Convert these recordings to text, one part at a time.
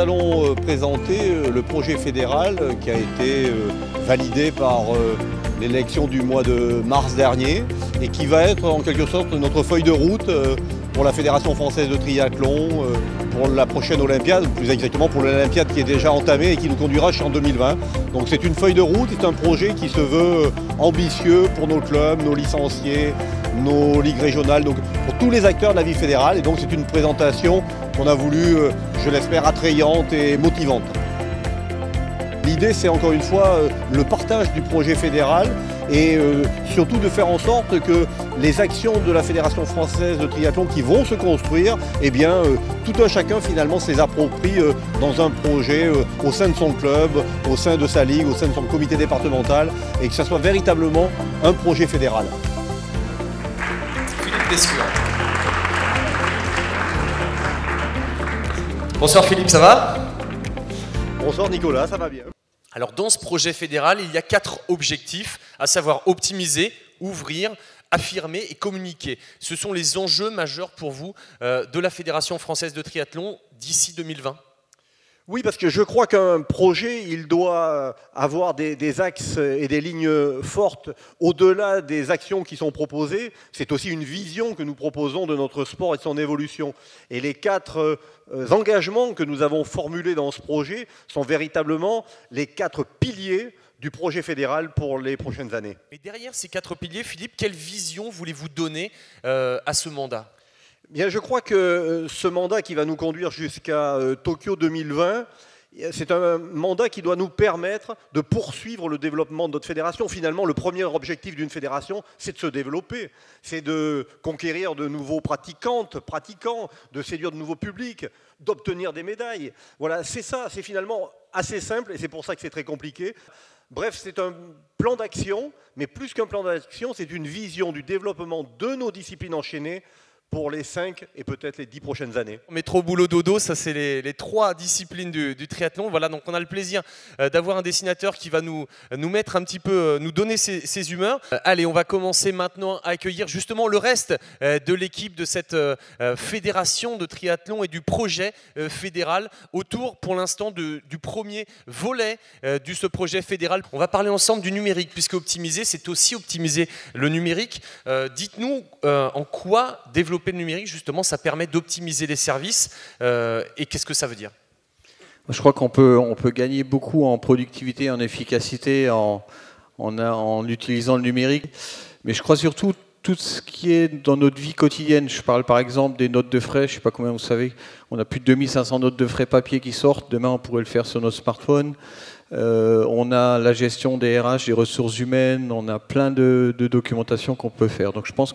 allons présenter le projet fédéral qui a été validé par l'élection du mois de mars dernier et qui va être en quelque sorte notre feuille de route pour la Fédération française de triathlon, pour la prochaine Olympiade, plus exactement pour l'Olympiade qui est déjà entamée et qui nous conduira jusqu'en 2020. Donc c'est une feuille de route, c'est un projet qui se veut ambitieux pour nos clubs, nos licenciés, nos ligues régionales, donc pour tous les acteurs de la vie fédérale. Et donc c'est une présentation qu'on a voulu, je l'espère, attrayante et motivante. L'idée, c'est encore une fois le partage du projet fédéral et surtout de faire en sorte que les actions de la Fédération française de triathlon qui vont se construire, eh bien, tout un chacun finalement se les approprie dans un projet au sein de son club, au sein de sa ligue, au sein de son comité départemental et que ça soit véritablement un projet fédéral. Philippe Descure. Bonsoir Philippe, ça va? Bonsoir Nicolas, ça va bien. Alors dans ce projet fédéral, il y a 4 objectifs, à savoir optimiser, ouvrir, affirmer et communiquer. Ce sont les enjeux majeurs pour vous de la Fédération française de triathlon d'ici 2020. Oui, parce que je crois qu'un projet, il doit avoir des axes et des lignes fortes au-delà des actions qui sont proposées. C'est aussi une vision que nous proposons de notre sport et de son évolution. Et les 4 engagements que nous avons formulés dans ce projet sont véritablement les 4 piliers du projet fédéral pour les prochaines années. Mais derrière ces 4 piliers, Philippe, quelle vision voulez-vous donner à ce mandat ? Bien, je crois que ce mandat qui va nous conduire jusqu'à Tokyo 2020, c'est un mandat qui doit nous permettre de poursuivre le développement de notre fédération. Finalement, le premier objectif d'une fédération, c'est de se développer, c'est de conquérir de nouveaux pratiquants, de séduire de nouveaux publics, d'obtenir des médailles. Voilà, c'est ça, c'est finalement assez simple et c'est pour ça que c'est très compliqué. Bref, c'est un plan d'action, mais plus qu'un plan d'action, c'est une vision du développement de nos disciplines enchaînées pour les 5 et peut-être les 10 prochaines années. Métro, boulot, dodo, ça c'est les 3 disciplines du triathlon. Voilà, donc on a le plaisir d'avoir un dessinateur qui va nous mettre un petit peu, nous donner ses humeurs. Allez, on va commencer maintenant à accueillir justement le reste de l'équipe de cette fédération de triathlon et du projet fédéral autour pour l'instant du premier volet de ce projet fédéral. On va parler ensemble du numérique puisque optimiser, c'est aussi optimiser le numérique. Dites-nous en quoi développer le numérique, justement, ça permet d'optimiser les services. Et qu'est-ce que ça veut dire? Je crois qu'on peut gagner beaucoup en productivité, en efficacité, en utilisant le numérique. Mais je crois surtout tout ce qui est dans notre vie quotidienne. Je parle par exemple des notes de frais. Je ne sais pas combien vous savez. On a plus de 2500 notes de frais papier qui sortent. Demain, on pourrait le faire sur notre smartphone. On a la gestion des RH, des ressources humaines. On a plein de documentation qu'on peut faire. Donc je pense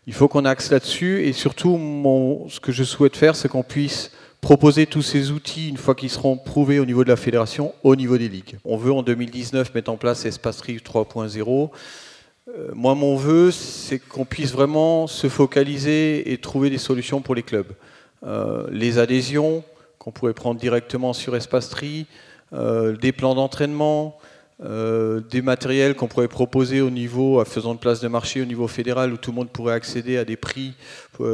il faut qu'on axe là-dessus et surtout, ce que je souhaite faire, c'est qu'on puisse proposer tous ces outils, une fois qu'ils seront prouvés au niveau de la fédération, au niveau des ligues. On veut en 2019 mettre en place Espace-Tri 3.0. Moi, mon vœu, c'est qu'on puisse vraiment se focaliser et trouver des solutions pour les clubs. Les adhésions qu'on pourrait prendre directement sur Espace-Tri, des plans d'entraînement, des matériels qu'on pourrait proposer au niveau, faisant de place de marché au niveau fédéral où tout le monde pourrait accéder à des prix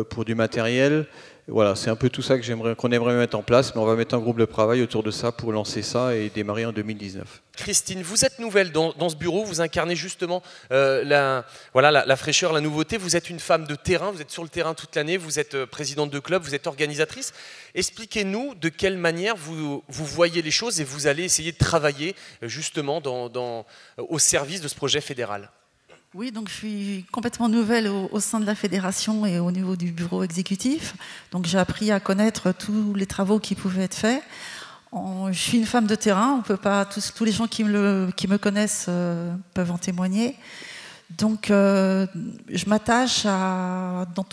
pour du matériel. Voilà, c'est un peu tout ça qu'on aimerait mettre en place, mais on va mettre un groupe de travail autour de ça pour lancer ça et démarrer en 2019. Christine, vous êtes nouvelle dans ce bureau, vous incarnez justement la fraîcheur, la nouveauté. Vous êtes une femme de terrain, vous êtes sur le terrain toute l'année, vous êtes présidente de club, vous êtes organisatrice. Expliquez-nous de quelle manière vous voyez les choses et vous allez essayer de travailler justement au service de ce projet fédéral. Oui, donc je suis complètement nouvelle au sein de la fédération et au niveau du bureau exécutif. Donc j'ai appris à connaître tous les travaux qui pouvaient être faits. Je suis une femme de terrain, on peut pas, tous les gens qui me connaissent peuvent en témoigner. Donc je m'attache dans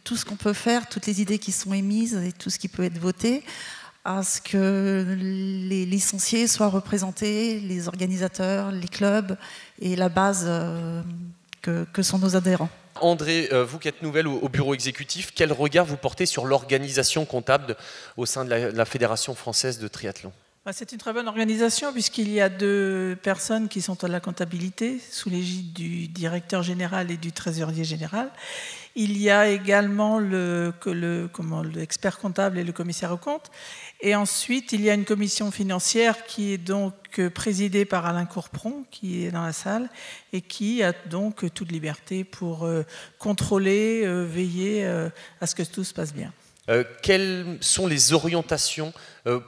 tout ce qu'on peut faire, toutes les idées qui sont émises et tout ce qui peut être voté, à ce que les licenciés soient représentés, les organisateurs, les clubs et la base que sont nos adhérents. André, vous qui êtes nouvelle au bureau exécutif, quel regard vous portez sur l'organisation comptable au sein de la Fédération française de triathlon? C'est une très bonne organisation puisqu'il y a 2 personnes qui sont à la comptabilité sous l'égide du directeur général et du trésorier général. Il y a également l'expert comptable et le commissaire aux comptes. Et ensuite, il y a une commission financière qui est donc présidée par Alain Courpron, qui est dans la salle, et qui a donc toute liberté pour contrôler, veiller à ce que tout se passe bien. Quelles sont les orientations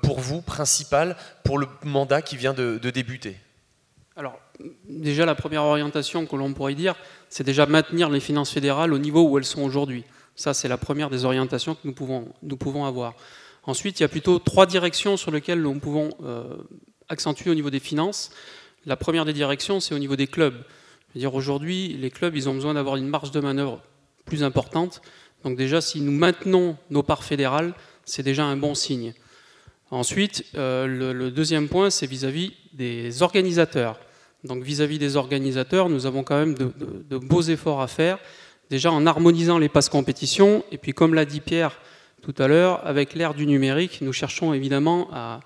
pour vous principales pour le mandat qui vient de débuter? Alors, déjà, la première orientation que l'on pourrait dire, c'est déjà maintenir les finances fédérales au niveau où elles sont aujourd'hui. Ça, c'est la première des orientations que nous pouvons avoir. Ensuite, il y a plutôt 3 directions sur lesquelles nous pouvons accentuer au niveau des finances. La première des directions, c'est au niveau des clubs. C'est-à-dire aujourd'hui, les clubs, ils ont besoin d'avoir une marge de manœuvre plus importante. Donc déjà, si nous maintenons nos parts fédérales, c'est déjà un bon signe. Ensuite, le deuxième point, c'est vis-à-vis des organisateurs. Donc vis-à-vis des organisateurs, nous avons quand même de beaux efforts à faire, déjà en harmonisant les passes compétitions, et puis comme l'a dit Pierre tout à l'heure, avec l'ère du numérique, nous cherchons évidemment à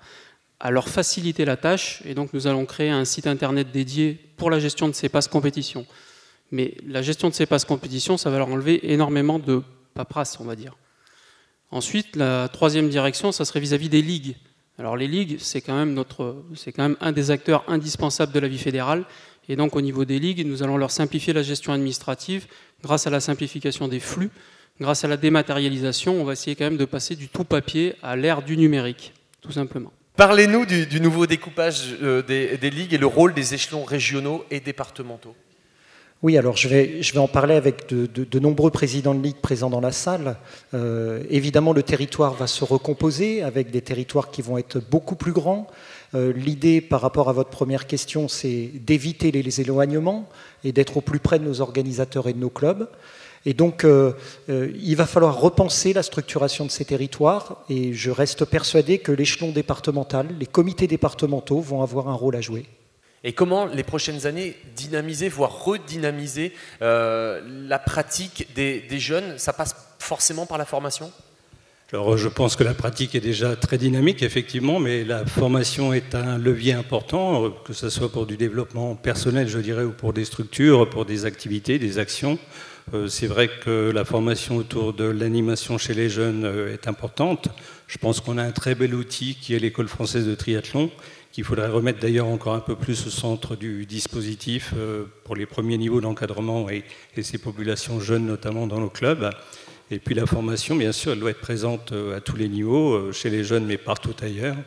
leur faciliter la tâche, et donc nous allons créer un site internet dédié pour la gestion de ces passes compétitions. Mais la gestion de ces passes compétitions, ça va leur enlever énormément de paperasse, on va dire. Ensuite, la troisième direction, ça serait vis-à-vis des ligues. Alors les ligues, c'est quand même un des acteurs indispensables de la vie fédérale. Et donc au niveau des ligues, nous allons leur simplifier la gestion administrative grâce à la simplification des flux, grâce à la dématérialisation. On va essayer quand même de passer du tout papier à l'ère du numérique, tout simplement. Parlez-nous du nouveau découpage des ligues et le rôle des échelons régionaux et départementaux. Oui, alors je vais en parler avec de nombreux présidents de ligue présents dans la salle. Évidemment, le territoire va se recomposer avec des territoires qui vont être beaucoup plus grands. L'idée, par rapport à votre première question, c'est d'éviter les éloignements et d'être au plus près de nos organisateurs et de nos clubs. Et donc, il va falloir repenser la structuration de ces territoires. Et je reste persuadé que l'échelon départemental, les comités départementaux vont avoir un rôle à jouer. Et comment, les prochaines années, dynamiser, voire redynamiser la pratique des jeunes? Ça passe forcément par la formation? Alors, je pense que la pratique est déjà très dynamique, effectivement, mais la formation est un levier important, que ce soit pour du développement personnel, je dirais, ou pour des structures, pour des activités, des actions. C'est vrai que la formation autour de l'animation chez les jeunes est importante. Je pense qu'on a un très bel outil qui est l'École française de triathlon, qu'il faudrait remettre d'ailleurs encore un peu plus au centre du dispositif pour les premiers niveaux d'encadrement et ces populations jeunes, notamment dans nos clubs. Et puis la formation, bien sûr, elle doit être présente à tous les niveaux, chez les jeunes, mais partout ailleurs.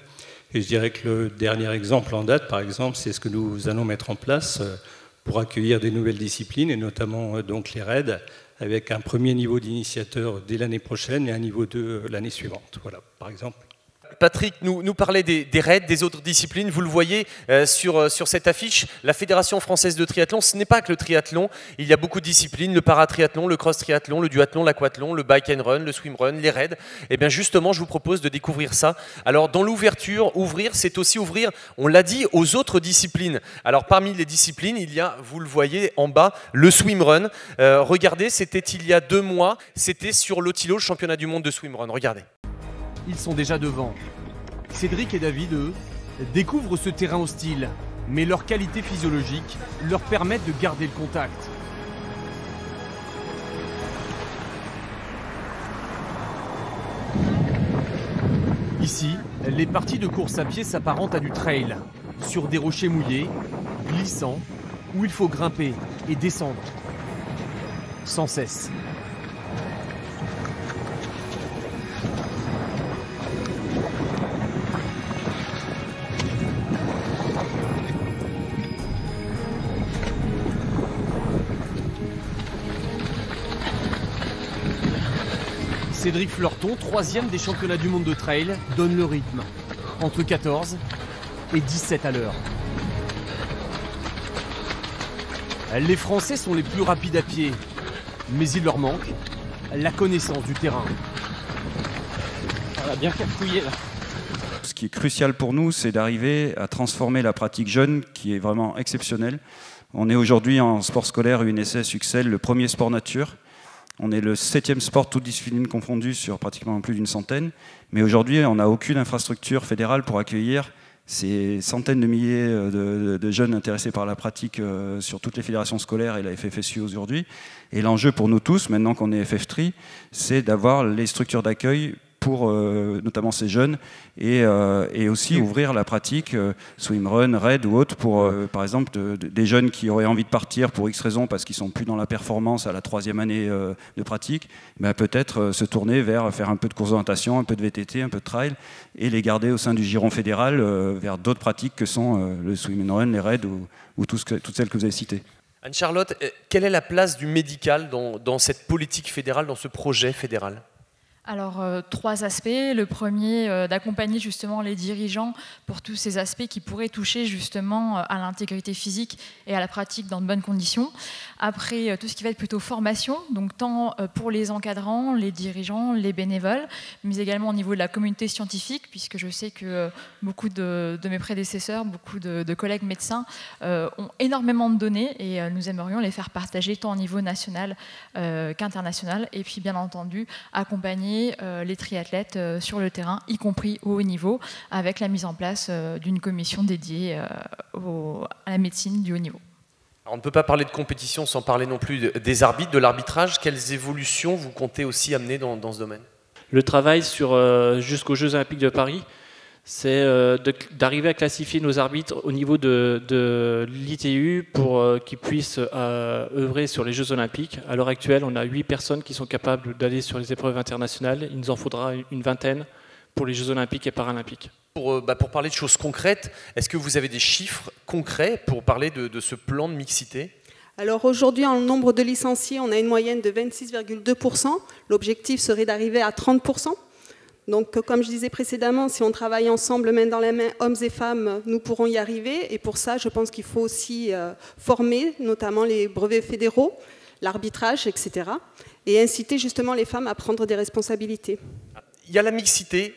Et je dirais que le dernier exemple en date, par exemple, c'est ce que nous allons mettre en place pour accueillir des nouvelles disciplines, et notamment donc les raids, avec un premier niveau d'initiateur dès l'année prochaine et un niveau 2 l'année suivante. Voilà, par exemple. Patrick nous parlait des raids, des autres disciplines. Vous le voyez sur cette affiche, la Fédération française de triathlon, ce n'est pas que le triathlon. Il y a beaucoup de disciplines, le paratriathlon, le cross-triathlon, le duathlon, l'aquathlon, le bike and run, le swim-run, les raids. Et bien justement, je vous propose de découvrir ça. Alors dans l'ouverture, ouvrir, c'est aussi ouvrir, on l'a dit, aux autres disciplines. Alors parmi les disciplines, il y a, vous le voyez en bas, le swim-run. Regardez, c'était il y a 2 mois, c'était sur l'Otilo, le championnat du monde de swim-run. Regardez. Ils sont déjà devant. Cédric et David, eux, découvrent ce terrain hostile, mais leurs qualités physiologiques leur permettent de garder le contact. Ici, les parties de course à pied s'apparentent à du trail, sur des rochers mouillés, glissants, où il faut grimper et descendre, sans cesse. Cédric Fleurton, 3e des championnats du monde de trail, donne le rythme, entre 14 et 17 à l'heure. Les Français sont les plus rapides à pied, mais il leur manque la connaissance du terrain. On a bien cafouillé là. Ce qui est crucial pour nous, c'est d'arriver à transformer la pratique jeune, qui est vraiment exceptionnelle. On est aujourd'hui en sport scolaire UNSS UXL, le premier sport nature. On est le 7e sport, toutes disciplines confondues, sur pratiquement plus d'une centaine. Mais aujourd'hui, on n'a aucune infrastructure fédérale pour accueillir ces centaines de milliers de jeunes intéressés par la pratique sur toutes les fédérations scolaires et la FFSU aujourd'hui. Et l'enjeu pour nous tous, maintenant qu'on est FF3, c'est d'avoir les structures d'accueil pour notamment ces jeunes et aussi ouvrir la pratique swimrun, raid ou autre pour par exemple des jeunes qui auraient envie de partir pour X raisons parce qu'ils sont plus dans la performance à la 3e année de pratique, peut-être se tourner vers faire un peu de course d'orientation, un peu de VTT, un peu de trail et les garder au sein du giron fédéral vers d'autres pratiques que sont le swimrun, les raids ou toutes celles que vous avez citées. Anne-Charlotte, quelle est la place du médical dans cette politique fédérale, dans ce projet fédéral ? Alors, 3 aspects. Le premier, d'accompagner justement les dirigeants pour tous ces aspects qui pourraient toucher justement à l'intégrité physique et à la pratique dans de bonnes conditions. Après, tout ce qui va être plutôt formation, donc tant pour les encadrants, les dirigeants, les bénévoles, mais également au niveau de la communauté scientifique, puisque je sais que beaucoup de mes prédécesseurs, beaucoup de collègues médecins ont énormément de données et nous aimerions les faire partager tant au niveau national qu'international. Et puis, bien entendu, accompagner les triathlètes sur le terrain, y compris au haut niveau, avec la mise en place d'une commission dédiée à la médecine du haut niveau. Alors, on ne peut pas parler de compétition sans parler non plus des arbitres, de l'arbitrage. Quelles évolutions vous comptez aussi amener dans ce domaine ? Le travail jusqu'aux Jeux Olympiques de Paris, c'est d'arriver à classifier nos arbitres au niveau de l'ITU pour qu'ils puissent œuvrer sur les Jeux Olympiques. À l'heure actuelle, on a 8 personnes qui sont capables d'aller sur les épreuves internationales. Il nous en faudra une vingtaine pour les Jeux Olympiques et Paralympiques. Pour parler de choses concrètes, est-ce que vous avez des chiffres concrets pour parler de ce plan de mixité ? Alors aujourd'hui, en nombre de licenciés, on a une moyenne de 26,2%. L'objectif serait d'arriver à 30%. Donc, comme je disais précédemment, si on travaille ensemble, main dans la main, hommes et femmes, nous pourrons y arriver. Et pour ça, je pense qu'il faut aussi former, notamment les brevets fédéraux, l'arbitrage, etc. Et inciter justement les femmes à prendre des responsabilités. Il y a la mixité,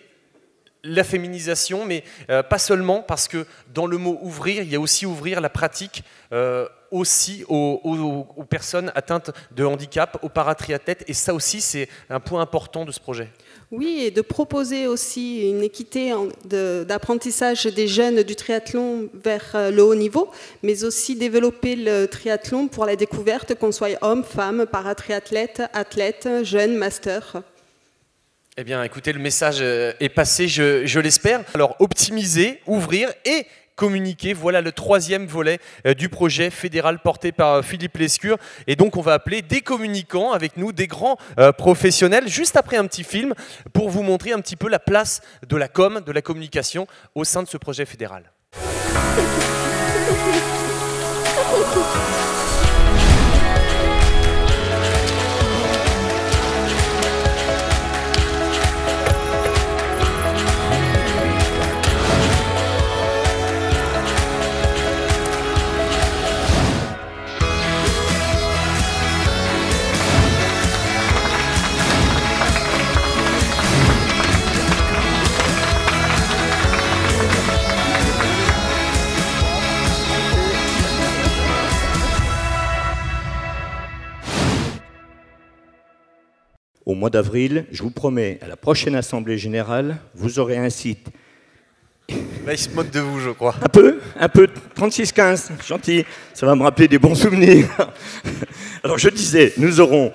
la féminisation, mais pas seulement, parce que dans le mot ouvrir, il y a aussi ouvrir la pratique aussi aux personnes atteintes de handicap, aux paratriathlètes, et ça aussi c'est un point important de ce projet. Oui, et de proposer aussi une équité d'apprentissage des jeunes du triathlon vers le haut niveau, mais aussi développer le triathlon pour la découverte, qu'on soit homme, femme, paratriathlète, athlète, jeune, master. Eh bien, écoutez, le message est passé, je l'espère. Alors, optimiser, ouvrir et communiquer, voilà le 3e volet du projet fédéral porté par Philippe Lescure. Et donc, on va appeler des communicants avec nous, des grands professionnels, juste après un petit film, pour vous montrer un petit peu la place de la com, de la communication au sein de ce projet fédéral. Au mois d'avril, je vous promets, à la prochaine Assemblée Générale, vous aurez un site. Là, il se moque de vous, je crois. Un peu, 36-15, gentil, ça va me rappeler des bons souvenirs. Alors je disais, nous aurons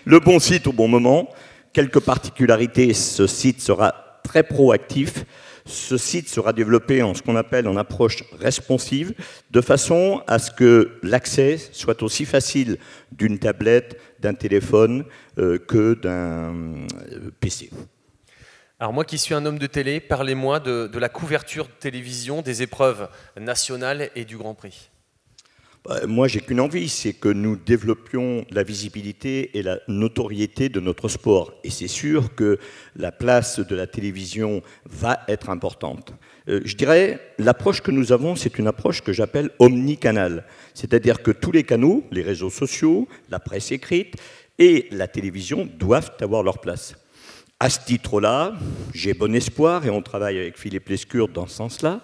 le bon site au bon moment, quelques particularités, ce site sera très proactif. Ce site sera développé en ce qu'on appelle en approche responsive, de façon à ce que l'accès soit aussi facile d'une tablette, d'un téléphone que d'un PC. Alors moi qui suis un homme de télé, parlez-moi de la couverture de télévision des épreuves nationales et du Grand Prix. Moi, j'ai qu'une envie, c'est que nous développions la visibilité et la notoriété de notre sport. Et c'est sûr que la place de la télévision va être importante. Je dirais, l'approche que nous avons, c'est une approche que j'appelle omnicanal. C'est-à-dire que tous les canaux, les réseaux sociaux, la presse écrite et la télévision doivent avoir leur place. À ce titre-là, j'ai bon espoir, et on travaille avec Philippe Lescure dans ce sens-là,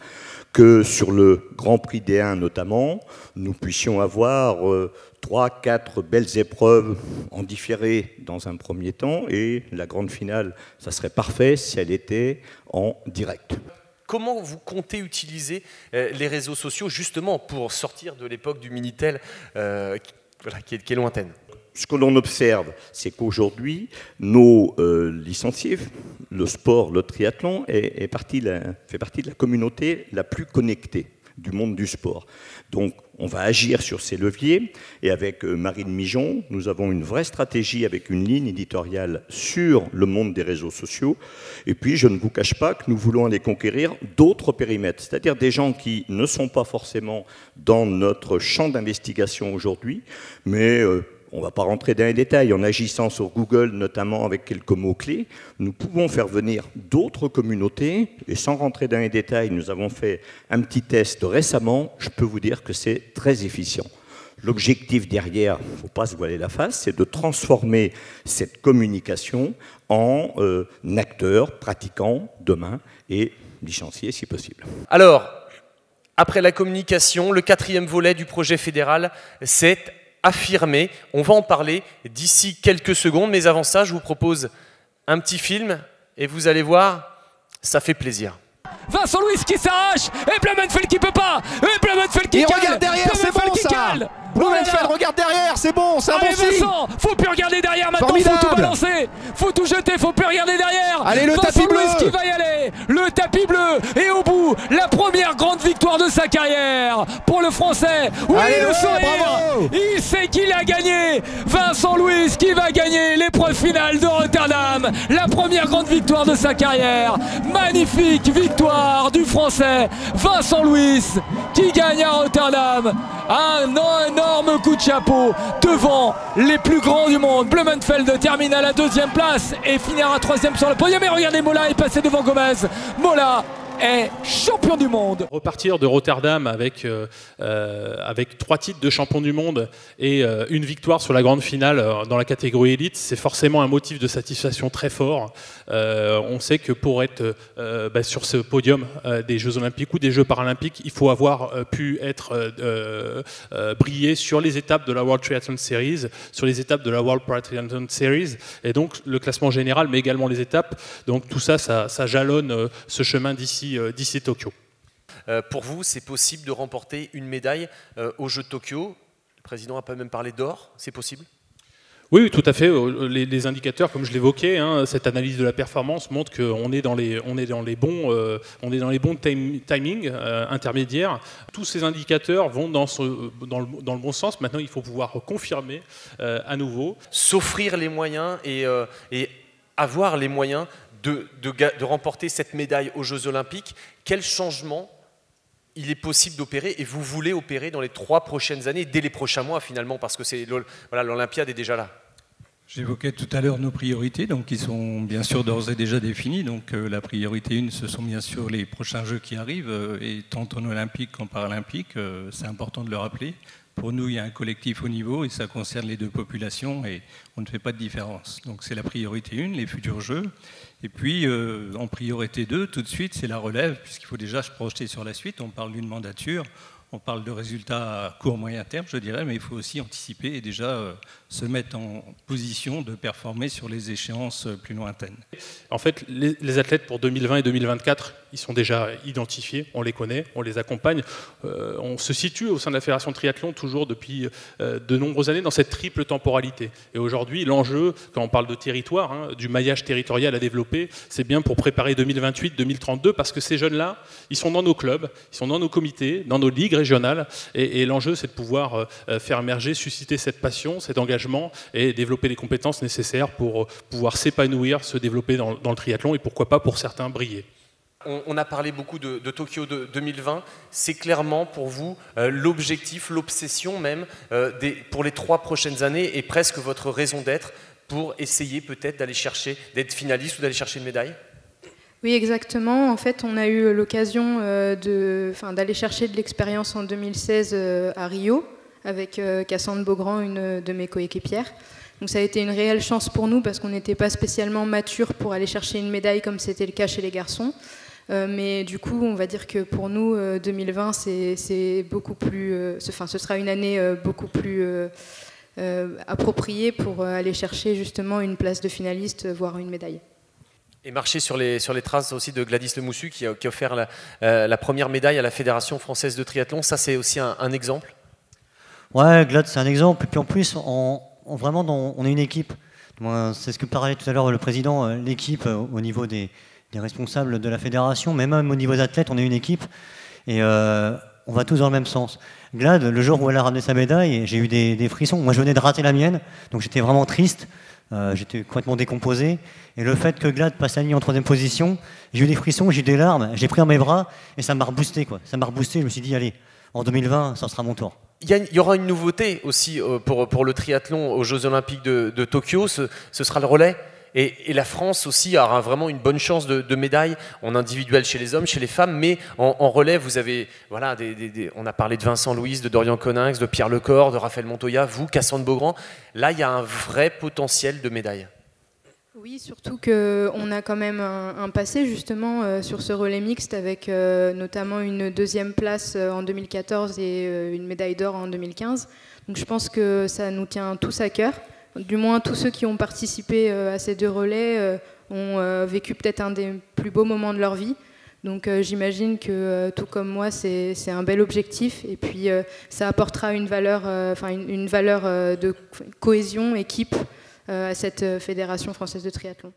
que sur le Grand Prix D1 notamment, nous puissions avoir 3-4 belles épreuves en différé dans un premier temps, et la grande finale, ça serait parfait si elle était en direct. Comment vous comptez utiliser les réseaux sociaux justement pour sortir de l'époque du Minitel qui est lointaine? Ce que l'on observe, c'est qu'aujourd'hui, nos licenciés, le sport, le triathlon, fait partie de la communauté la plus connectée du monde du sport. Donc, on va agir sur ces leviers, et avec Marine Mijon, nous avons une vraie stratégie avec une ligne éditoriale sur le monde des réseaux sociaux. Et puis, je ne vous cache pas que nous voulons aller conquérir d'autres périmètres, c'est-à-dire des gens qui ne sont pas forcément dans notre champ d'investigation aujourd'hui, mais on ne va pas rentrer dans les détails. En agissant sur Google, notamment avec quelques mots-clés, nous pouvons faire venir d'autres communautés. Et sans rentrer dans les détails, nous avons fait un petit test récemment. Je peux vous dire que c'est très efficient. L'objectif derrière, il ne faut pas se voiler la face, c'est de transformer cette communication en acteur pratiquant demain et licencié si possible. Alors, après la communication, le 4e volet du projet fédéral, c'est affirmé. On va en parler d'ici quelques secondes, mais avant ça, je vous propose un petit film et vous allez voir, ça fait plaisir. Vincent Louis qui s'arrache, et Blumenfeld qui peut pas, et Blumenfeld qui cale. Regarde derrière, c'est bon ça. Blumenfeld, regarde derrière, c'est bon, c'est un bon signe. Vincent, faut plus regarder derrière maintenant, formidable. Faut tout balancer, faut tout jeter, faut plus regarder derrière. Allez, le tapis bleu. Vincent Louis qui va y aller, le tapis bleu, et au bout, la première grande victoire de sa carrière pour le Français. Oui, allez, le sourire, il sait qu'il a gagné. Vincent Louis qui va gagner l'épreuve finale de Rotterdam, la première grande victoire de sa carrière. Magnifique victoire du Français Vincent Louis qui gagne à Rotterdam. Un énorme coup de chapeau devant les plus grands du monde. Blumenfeld termine à la 2e place et finira 3e sur le podium. Et regardez, Mola est passé devant Gomez. Mola est champion du monde. Repartir de Rotterdam avec 3 titres de champion du monde et une victoire sur la grande finale dans la catégorie élite, c'est forcément un motif de satisfaction très fort. On sait que pour être sur ce podium des Jeux Olympiques ou des Jeux Paralympiques, il faut avoir pu être brillé sur les étapes de la World Triathlon Series, sur les étapes de la World Triathlon Series, et donc le classement général, mais également les étapes. Donc tout ça, ça jalonne ce chemin d'ici Tokyo. Pour vous, c'est possible de remporter une médaille aux Jeux de Tokyo? Le président a pas même parlé d'or, c'est possible? Oui, tout à fait. Les indicateurs, comme je l'évoquais, hein, cette analyse de la performance montre qu'on est dans les bons timings intermédiaires. Tous ces indicateurs vont dans le bon sens. Maintenant, il faut pouvoir confirmer à nouveau. S'offrir les moyens et avoir les moyens de remporter cette médaille aux Jeux Olympiques. Quel changement il est possible d'opérer et vous voulez opérer dans les 3 prochaines années, dès les prochains mois finalement, parce que l'Olympiade est déjà là? J'évoquais tout à l'heure nos priorités, donc qui sont bien sûr d'ores et déjà définies. Donc la priorité 1, ce sont bien sûr les prochains Jeux qui arrivent, et tant en olympique qu'en paralympique, c'est important de le rappeler. Pour nous, il y a un collectif haut niveau et ça concerne les 2 populations et on ne fait pas de différence. Donc c'est la priorité 1, les futurs Jeux. Et puis en priorité 2, tout de suite, c'est la relève, puisqu'il faut déjà se projeter sur la suite. On parle d'une mandature, on parle de résultats à court-moyen terme, je dirais, mais il faut aussi anticiper et déjà se mettre en position de performer sur les échéances plus lointaines. En fait, les athlètes pour 2020 et 2024, ils sont déjà identifiés, on les connaît, on les accompagne. On se situe au sein de la Fédération de triathlon toujours depuis de nombreuses années dans cette triple temporalité. Et aujourd'hui, l'enjeu, quand on parle de territoire, hein, du maillage territorial à développer, c'est bien pour préparer 2028-2032, parce que ces jeunes-là, ils sont dans nos clubs, ils sont dans nos comités, dans nos ligues régionales, et l'enjeu, c'est de pouvoir faire émerger, susciter cette passion, cet engagement, et développer les compétences nécessaires pour pouvoir s'épanouir, se développer dans le triathlon, et pourquoi pas pour certains briller. On a parlé beaucoup de Tokyo 2020. C'est clairement pour vous l'objectif, l'obsession même pour les 3 prochaines années et presque votre raison d'être pour essayer peut-être d'être finaliste ou d'aller chercher une médaille? Oui, exactement. En fait, on a eu l'occasion d'aller chercher de l'expérience en 2016 à Rio avec Cassandre Beaugrand, une de mes coéquipières. Donc ça a été une réelle chance pour nous parce qu'on n'était pas spécialement mature pour aller chercher une médaille comme c'était le cas chez les garçons. Mais du coup, on va dire que pour nous, 2020, c'est beaucoup plus, ce sera une année beaucoup plus appropriée pour aller chercher justement une place de finaliste, voire une médaille. Et marcher sur les traces aussi de Gladys Lemoussu qui a offert la première médaille à la Fédération française de triathlon. Ça, c'est aussi un exemple. Ouais, Glad, c'est un exemple. Et puis en plus, on est une équipe. C'est ce que parlait tout à l'heure le président, l'équipe au niveau des responsables de la fédération, mais même au niveau des athlètes, on est une équipe. Et on va tous dans le même sens. Glad, le jour où elle a ramené sa médaille, j'ai eu des frissons. Moi, je venais de rater la mienne, donc j'étais vraiment triste. J'étais complètement décomposé. Et le fait que Glad passe la ligne en 3e position, j'ai eu des frissons, j'ai eu des larmes, j'ai pris dans mes bras et ça m'a reboosté, quoi. Ça m'a reboosté, je me suis dit, allez, en 2020, ça sera mon tour. Il y aura une nouveauté aussi pour le triathlon aux Jeux Olympiques de Tokyo, ce sera le relais. Et la France aussi aura vraiment une bonne chance de médaille en individuel chez les hommes, chez les femmes, mais en relais, vous avez, voilà, on a parlé de Vincent Louis, de Dorian Coninx, de Pierre Lecor, de Raphaël Montoya, vous, Cassandre Beaugrand. Là, il y a un vrai potentiel de médaille. Oui, surtout qu'on a quand même un passé justement sur ce relais mixte avec notamment une 2e place en 2014 et une médaille d'or en 2015. Donc je pense que ça nous tient tous à cœur. Du moins, tous ceux qui ont participé à ces 2 relais ont vécu peut-être un des plus beaux moments de leur vie. Donc j'imagine que, tout comme moi, c'est un bel objectif. Et puis, ça apportera une valeur de cohésion, équipe, à cette Fédération française de triathlon.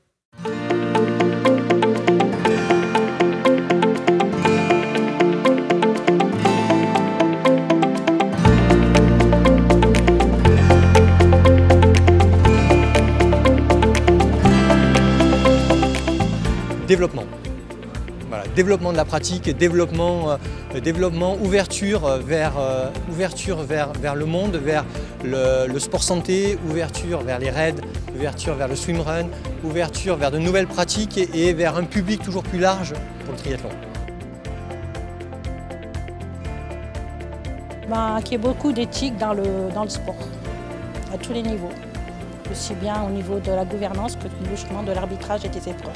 Développement. Voilà, développement de la pratique, développement, ouverture vers le monde, vers le sport santé, ouverture vers les raids, ouverture vers le swimrun, ouverture vers de nouvelles pratiques et vers un public toujours plus large pour le triathlon. Qu'il y ait beaucoup d'éthique dans le sport, à tous les niveaux, aussi bien au niveau de la gouvernance que au niveau justement de l'arbitrage et des épreuves.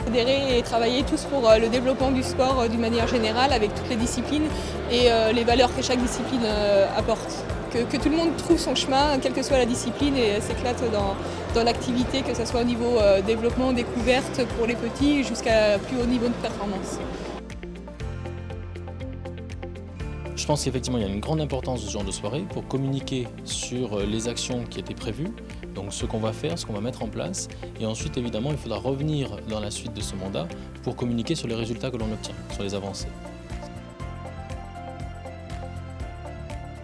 Fédérer et travailler tous pour le développement du sport d'une manière générale avec toutes les disciplines et les valeurs que chaque discipline apporte. Que tout le monde trouve son chemin, quelle que soit la discipline, et s'éclate dans l'activité, que ce soit au niveau développement, découverte pour les petits jusqu'à plus haut niveau de performance. Je pense qu'effectivement il y a une grande importance de ce genre de soirée pour communiquer sur les actions qui étaient prévues, donc ce qu'on va faire, ce qu'on va mettre en place, et ensuite évidemment il faudra revenir dans la suite de ce mandat pour communiquer sur les résultats que l'on obtient, sur les avancées.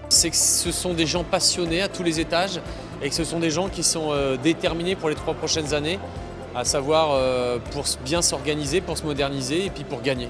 C'est que ce sont des gens passionnés à tous les étages et que ce sont des gens qui sont déterminés pour les 3 prochaines années, à savoir pour bien s'organiser, pour se moderniser et puis pour gagner.